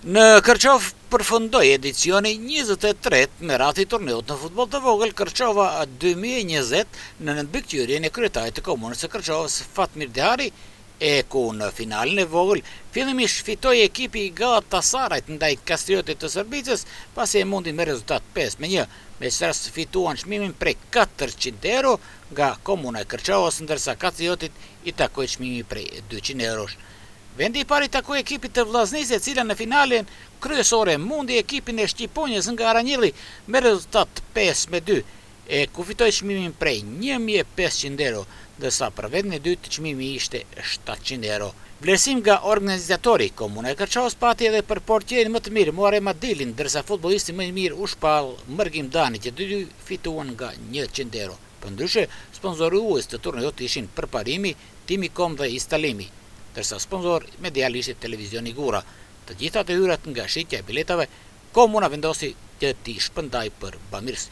Në Kërçov përfundoi edicioni 23 me radhë i turneut në futboll të vogël Kërçova 2020 në nënbikëqyrjen e kryetarit të komunës së Kërçovës Fatmir Dehari, e ku në finalen e vogël fillimisht fitoi ekipi i Galatasarayt ndaj Kastriotit të Shërbicës, pasi e mundi me rezultat 5-1, me çfarë fituan çmimin prej 400 euro nga komuna e Kërçovës, ndërsa Kastriotit i takoi çmimi prej 200 eurosh. Vendi i pari takoi ekipit të Vllaznisë, e cila në finalen kryesore mundi ekipin e Shqiponjës nga Aranjilli me rezultat 5-2, e ku fitoi çmimin prej 1500 euro, ndërsa për vendin e dytë çmimi ishte 700 euro. Vlerësim nga organizatori, komuna e Kërçovës pati edhe për portierin më të mirë Muharrem Adilin, ndërsa futbollisti më i mirë u shpall Mërgim Dani, që dy fituan nga 100 euro. Përndryshe, sponsorues të turneut ishin Përparimi, Timi.com dhe Instalimi, ndërsa sponsor medial ishte Televizioni Gura. Të gjitha detyrat nga shitja e biletave, komuna vendosi që t'i shpëndaj për bamirësi.